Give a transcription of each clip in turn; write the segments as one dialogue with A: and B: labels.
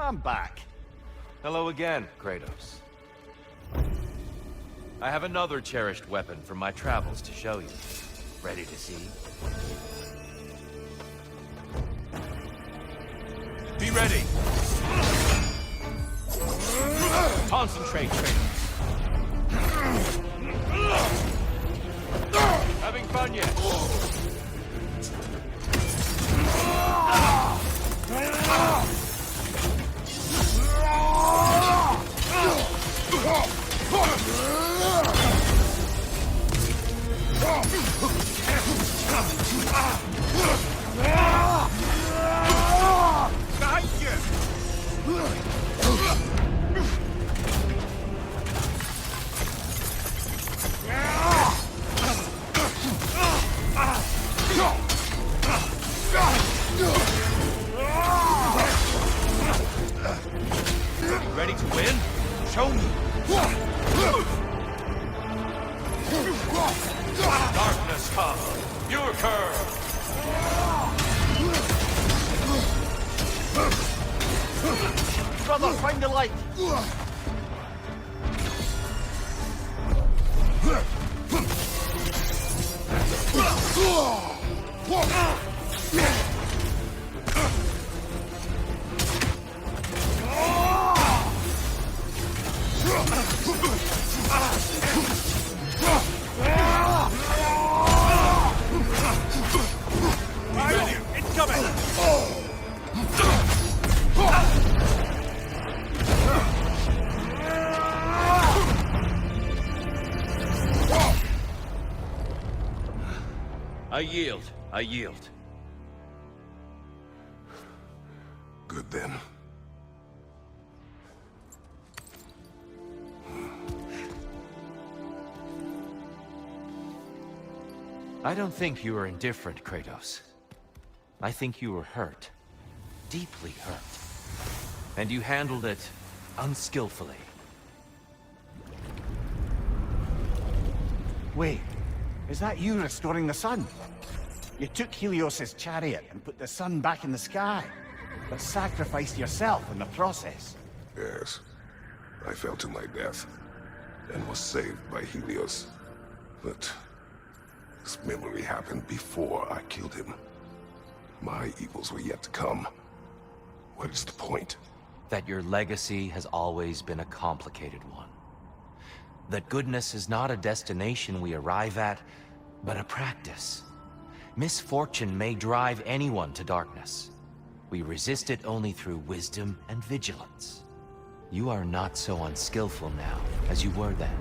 A: I'm back.
B: Hello again, Kratos. I have another cherished weapon from my travels to show you. Ready to see? Be ready! Concentrate, Kratos. Having fun yet? Behind you! Ready to win? Show me! Darkness come! Your curve!
A: Brother, find the light!
B: It's coming! I yield. I yield.
C: Good then.
B: I don't think you were indifferent, Kratos. I think you were hurt. Deeply hurt. And you handled it unskillfully.
A: Wait, is that you restoring the sun? You took Helios's chariot and put the sun back in the sky, but sacrificed yourself in the process.
C: Yes. I fell to my death, and was saved by Helios. But this memory happened before I killed him. My evils were yet to come. What is the point?
B: That your legacy has always been a complicated one. That goodness is not a destination we arrive at, but a practice. Misfortune may drive anyone to darkness. We resist it only through wisdom and vigilance. You are not so unskillful now as you were then.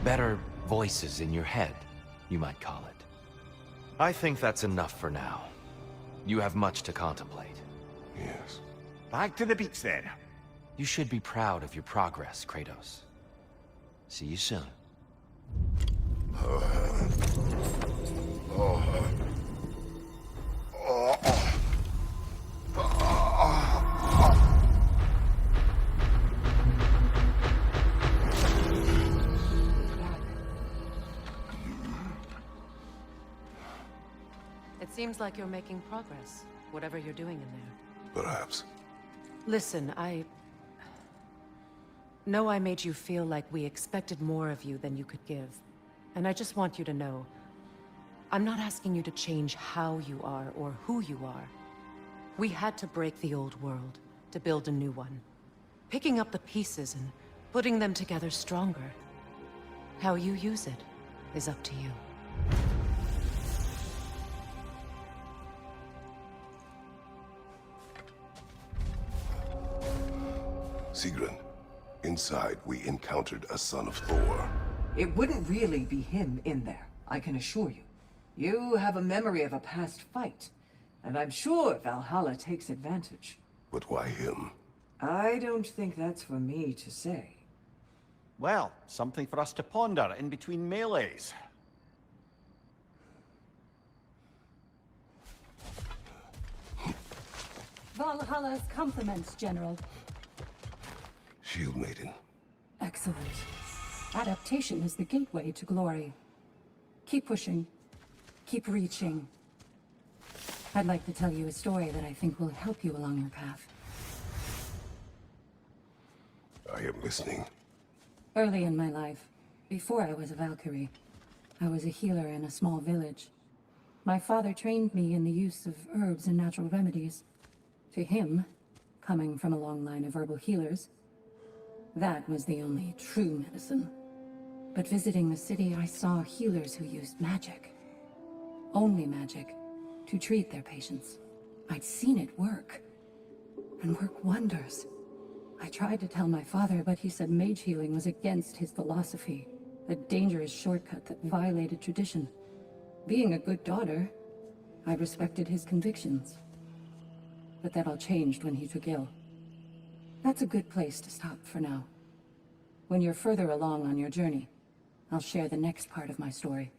B: Better voices in your head, you might call it. I think that's enough for now. You have much to contemplate.
C: Yes.
A: Back to the beach then.
B: You should be proud of your progress, Kratos. See you soon.
D: It seems like you're making progress, whatever you're doing in there.
C: Perhaps.
D: Listen, I know I made you feel like we expected more of you than you could give. And I just want you to know, I'm not asking you to change how you are or who you are. We had to break the old world to build a new one. Picking up the pieces and putting them together stronger. How you use it is up to you.
C: Sigrun, inside we encountered a son of Thor.
E: It wouldn't really be him in there, I can assure you. You have a memory of a past fight, and I'm sure Valhalla takes advantage.
C: But why him?
E: I don't think that's for me to say.
A: Well, something for us to ponder in between melees.
F: Valhalla's compliments, General.
C: Shield Maiden.
F: Excellent. Adaptation is the gateway to glory. Keep pushing. Keep reaching. I'd like to tell you a story that I think will help you along your path.
C: I am listening.
F: Early in my life, before I was a Valkyrie, I was a healer in a small village. My father trained me in the use of herbs and natural remedies. To him, coming from a long line of herbal healers, that was the only true medicine. But visiting the city, I saw healers who used magic. Only magic, to treat their patients. I'd seen it work, and work wonders. I tried to tell my father, but he said mage healing was against his philosophy, a dangerous shortcut that violated tradition. Being a good daughter, I respected his convictions. But that all changed when he took ill. That's a good place to stop for now. When you're further along on your journey, I'll share the next part of my story.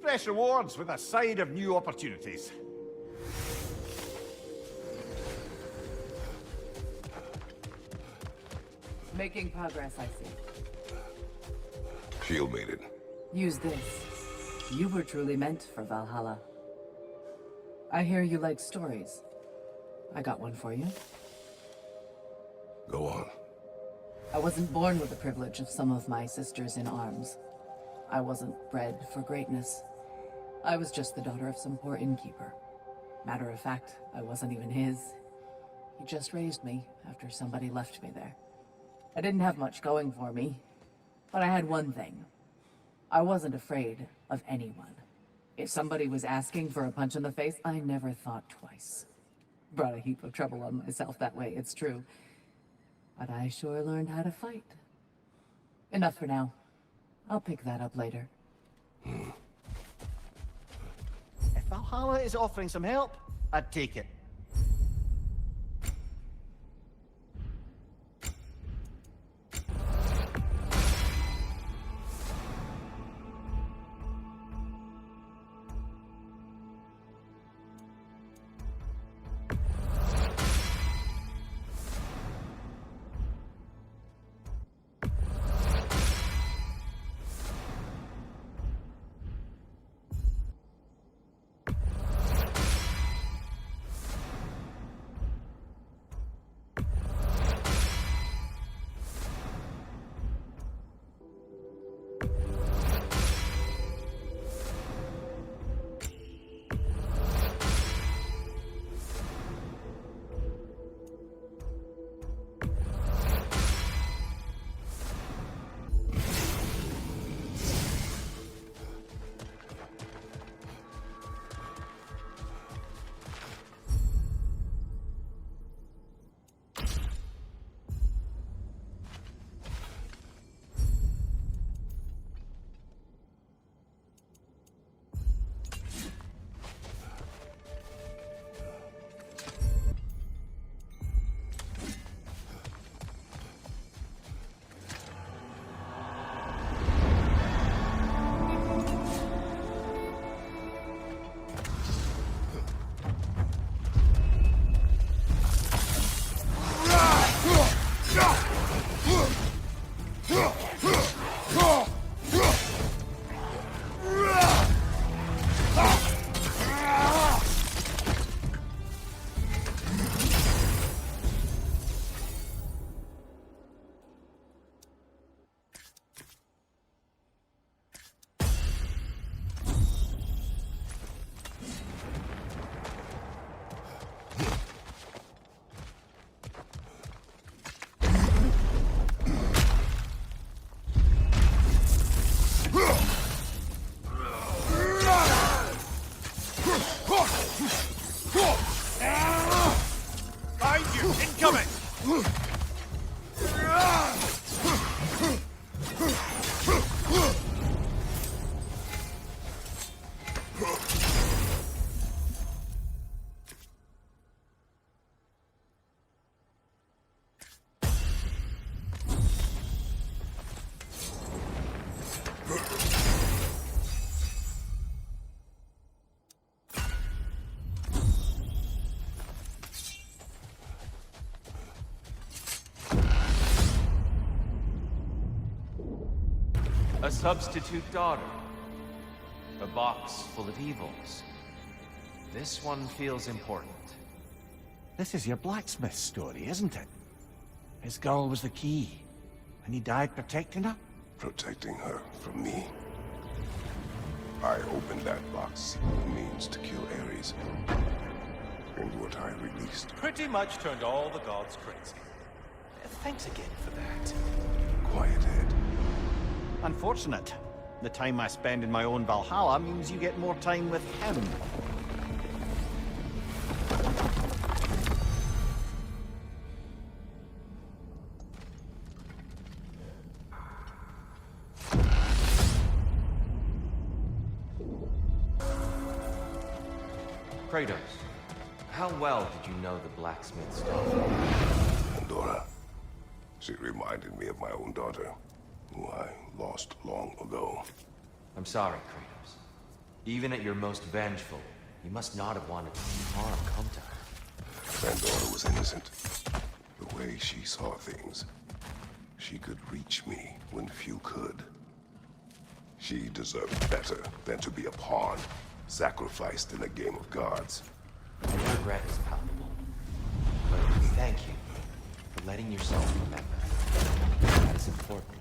A: Fresh rewards with a side of new opportunities.
E: Making progress, I see.
C: Shield made it.
E: Use this. You were truly meant for Valhalla. I hear you like stories. I got one for you.
C: Go on.
E: I wasn't born with the privilege of some of my sisters in arms. I wasn't bred for greatness. I was just the daughter of some poor innkeeper. Matter of fact, I wasn't even his. He just raised me after somebody left me there. I didn't have much going for me, but I had one thing. I wasn't afraid of anyone. If somebody was asking for a punch in the face, I never thought twice. Brought a heap of trouble on myself that way, it's true. But I sure learned how to fight. Enough for now. I'll pick that up later.
A: If Valhalla is offering some help, I'd take it.
B: A substitute daughter. A box full of evils. This one feels important.
A: This is your blacksmith story, isn't it? His girl was the key, and he died protecting her?
C: Protecting her from me. I opened that box seeking means to kill Ares. And what I released.
G: Pretty much turned all the gods crazy. Thanks again for that.
C: Quiet head.
A: Unfortunate. The time I spend in my own Valhalla means you get more time with him.
B: Kratos, how well did you know the blacksmith's daughter?
C: Pandora. She reminded me of my own daughter, who I lost long ago.
B: I'm sorry, Kratos. Even at your most vengeful, you must not have wanted to see harm come to her.
C: Pandora was innocent. The way she saw things, she could reach me when few could. She deserved better than to be a pawn, sacrificed in a game of gods.
B: Your regret is palpable. But thank you for letting yourself remember. That is important.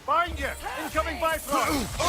G: Find you! Incoming Bifrost!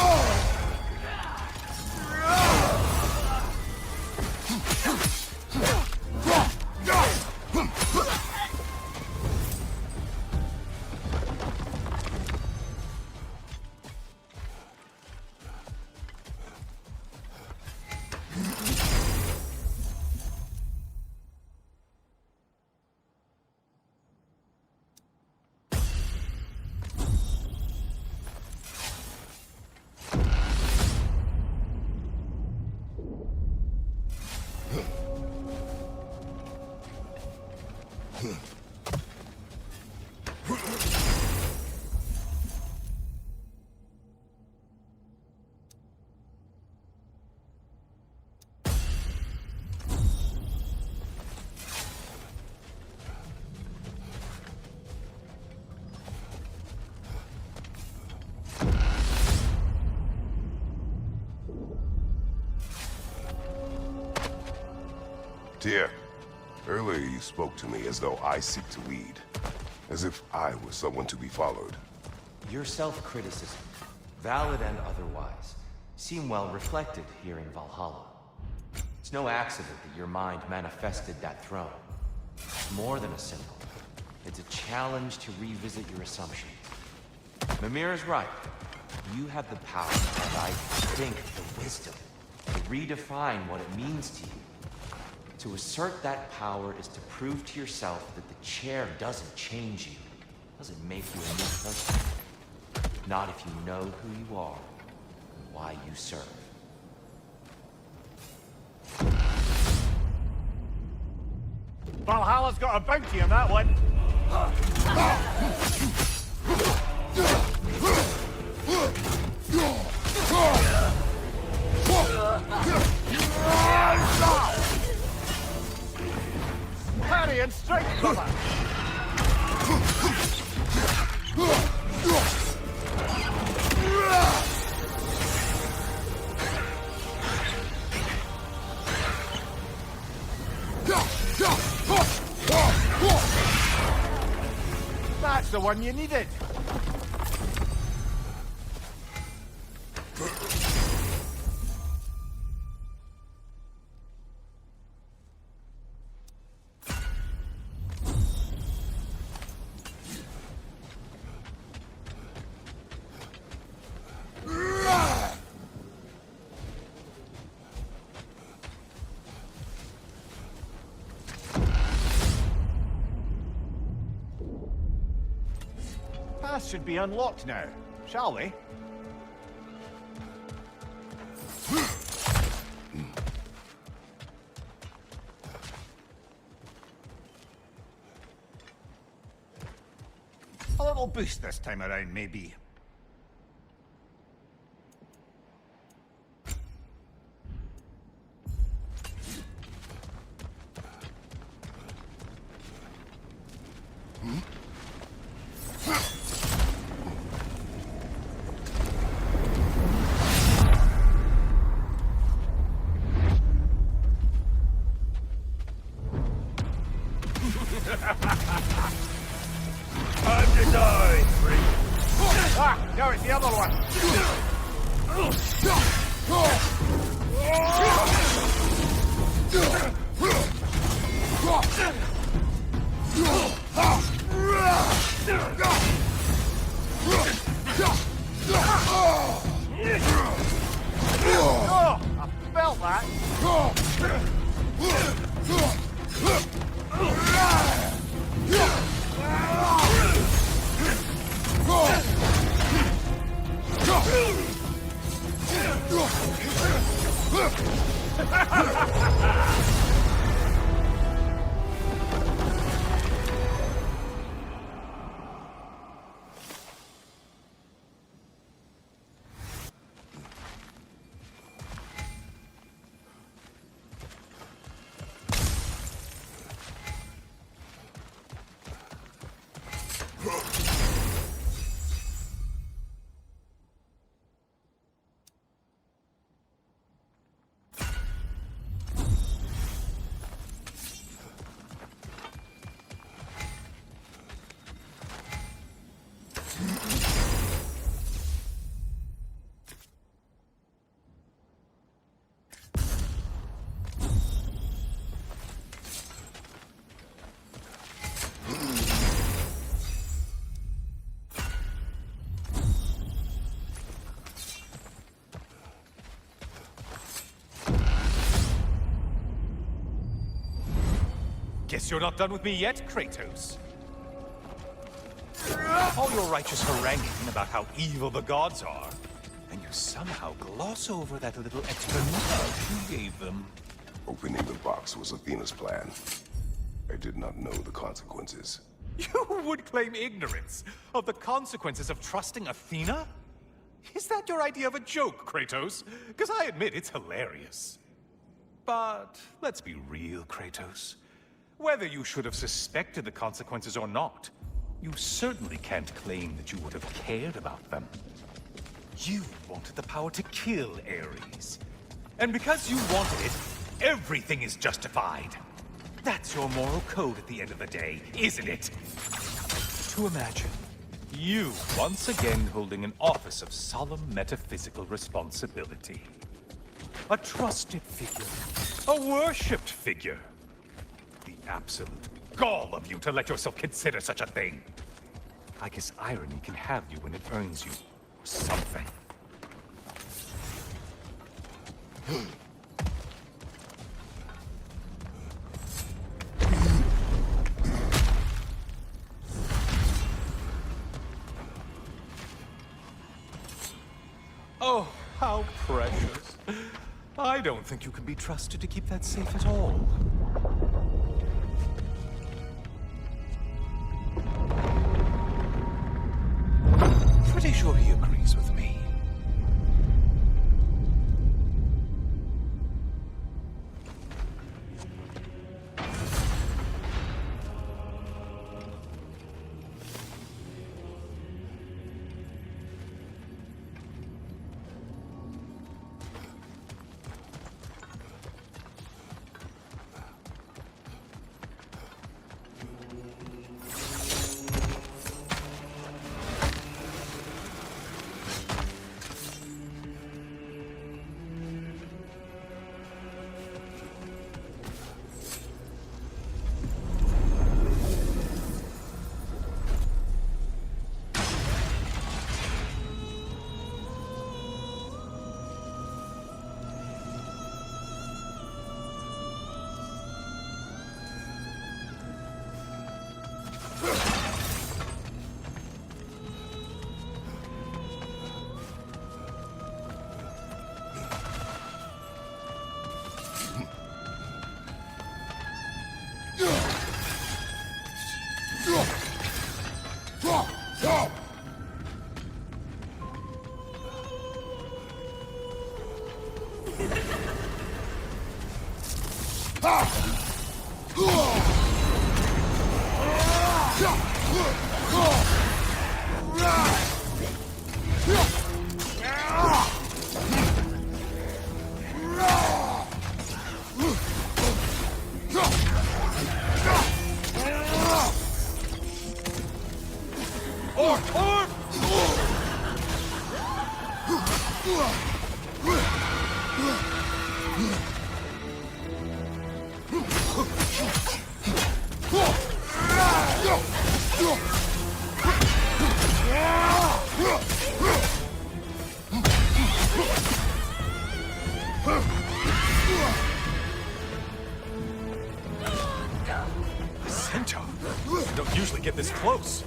C: Dear, earlier you spoke to me as though I seek to lead. As if I were someone to be followed.
B: Your self-criticism, valid and otherwise, seem well reflected here in Valhalla. It's no accident that your mind manifested that throne. It's more than a symbol. It's a challenge to revisit your assumptions. Mimir is right. You have the power, and I think the wisdom, to redefine what it means to you. To assert that power is to prove to yourself that the chair doesn't change you, doesn't make you a new person. Not if you know who you are and why you serve.
A: Valhalla's got a bounty on that one. Parry and strike, brother! That's the one you needed! Path should be unlocked now, shall we? A little boost this time around, maybe.
G: Time to die, freak!
A: Ah, no, it's the other one! Oh, I felt that!
G: Guess you're not done with me yet, Kratos. All your righteous haranguing about how evil the gods are, and you somehow gloss over that little extra nudge you gave them.
C: Opening the box was Athena's plan. I did not know the consequences.
G: You would claim ignorance of the consequences of trusting Athena? Is that your idea of a joke, Kratos? Because I admit it's hilarious. But let's be real, Kratos. Whether you should have suspected the consequences or not, you certainly can't claim that you would have cared about them. You wanted the power to kill Ares. And because you wanted it, everything is justified. That's your moral code at the end of the day, isn't it? To imagine you once again holding an office of solemn metaphysical responsibility. A trusted figure. A worshipped figure. The absolute gall of you to let yourself consider such a thing. I guess irony can have you when it earns you something. don't think you can be trusted to keep that safe at all. Pretty sure he agrees with me. Don't usually get this close.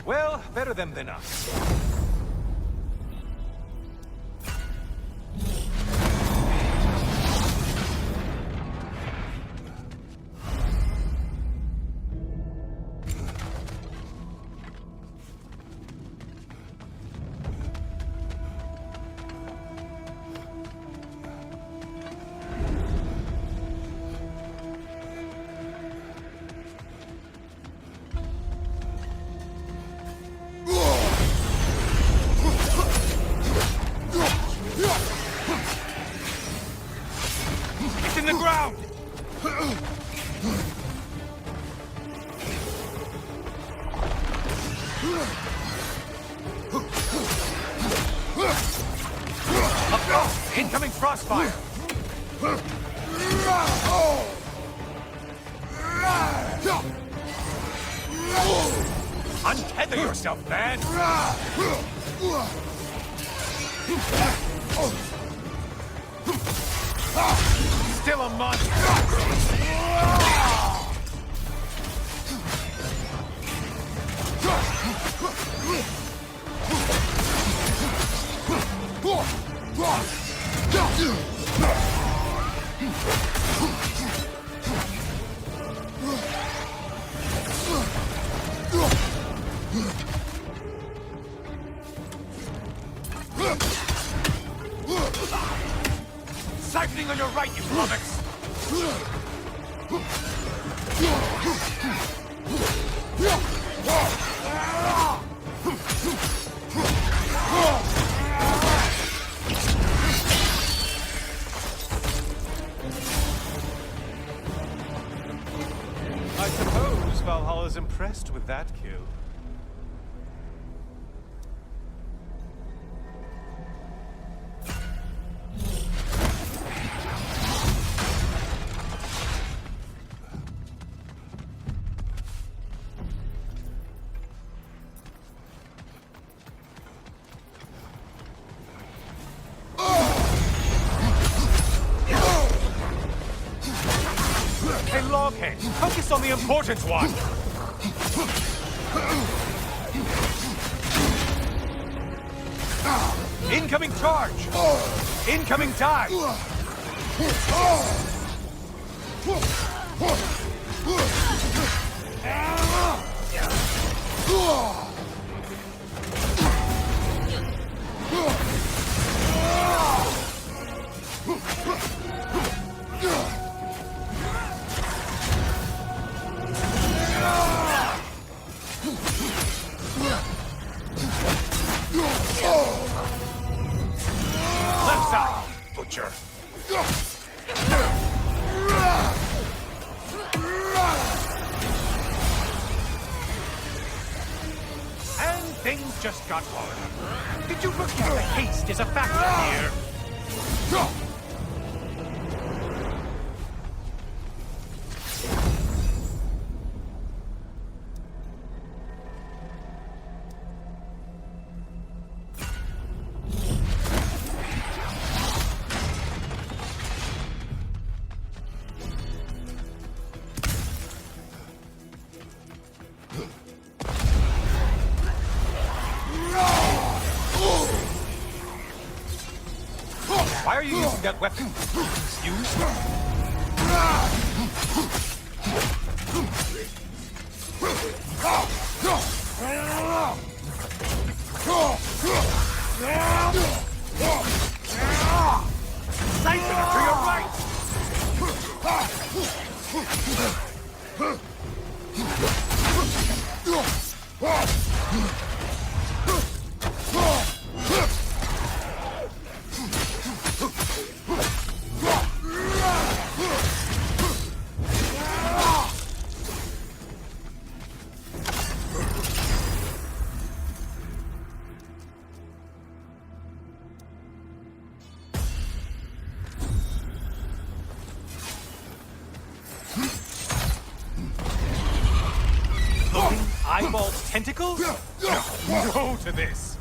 G: Well, better them than us. Incoming crossfire! Untether yourself, man! Still a monster! Siphoning on your right, you flummox! I suppose Valhalla's impressed with that kill. Hey, Loghead, focus on the important one! Incoming charge! Incoming dive! Left side, butcher! And things just got harder. Did you forget that haste is a factor here? Why are you using that weapon? Siphon to your right! Eyeballs tentacles? No to this!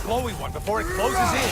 G: Glowing one before it closes in.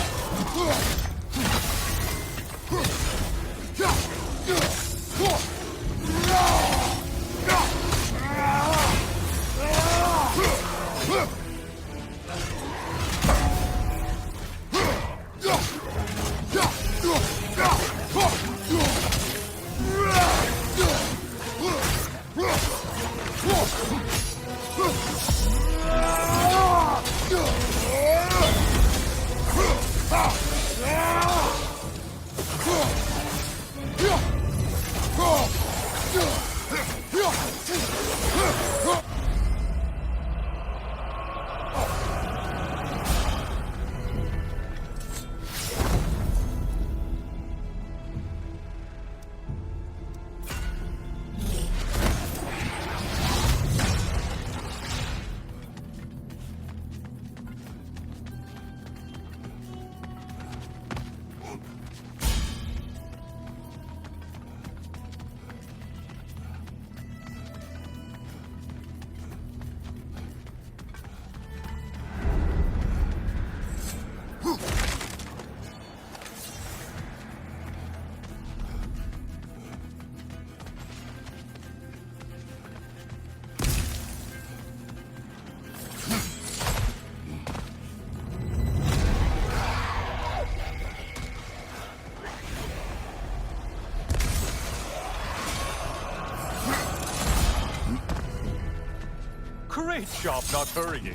G: Great job not hurrying.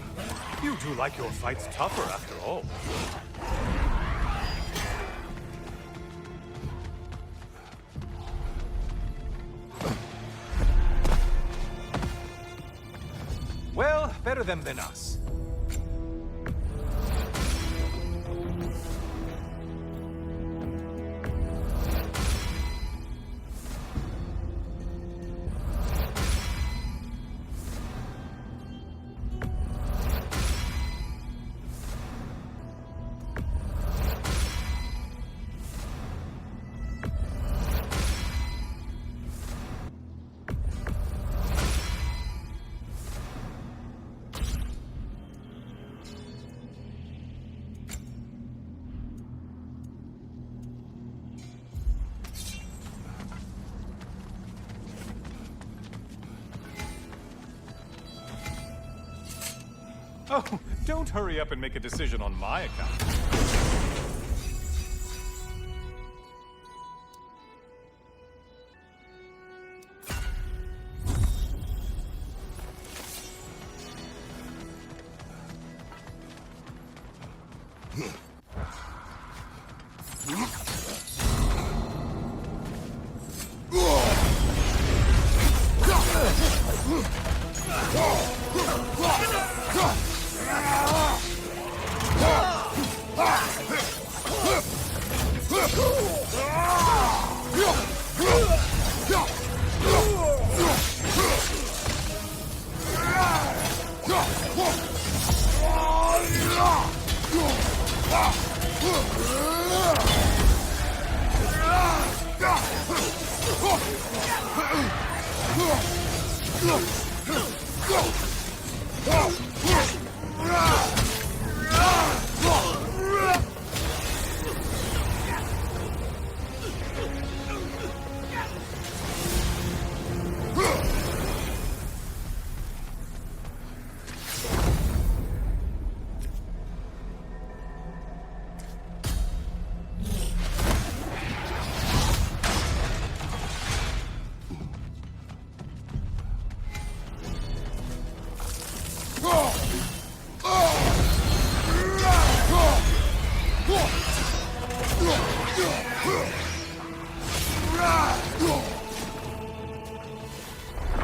G: You do like your fights tougher after all. Well, better them than us. Oh, don't hurry up and make a decision on my account.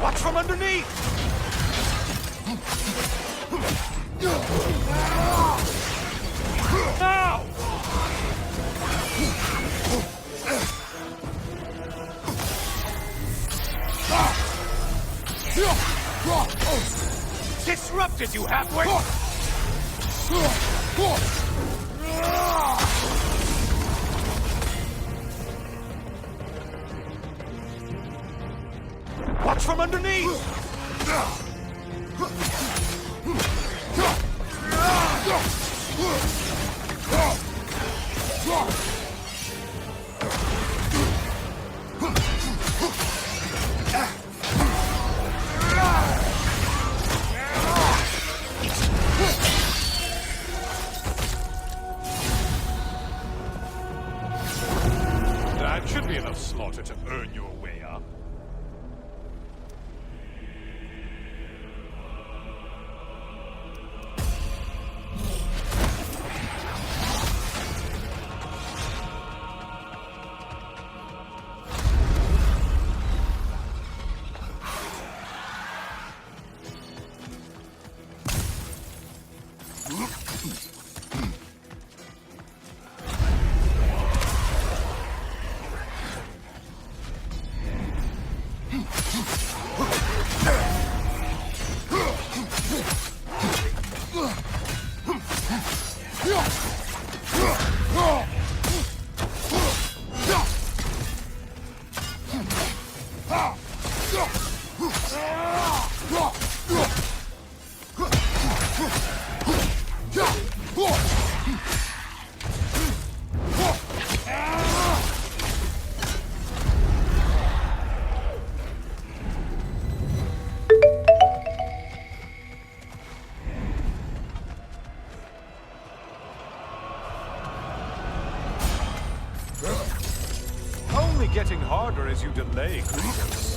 G: Watch from underneath! Now! Disrupted you halfway! Watch from underneath! That should be enough slaughter to earn your way up. Only getting harder as you delay, Kratos.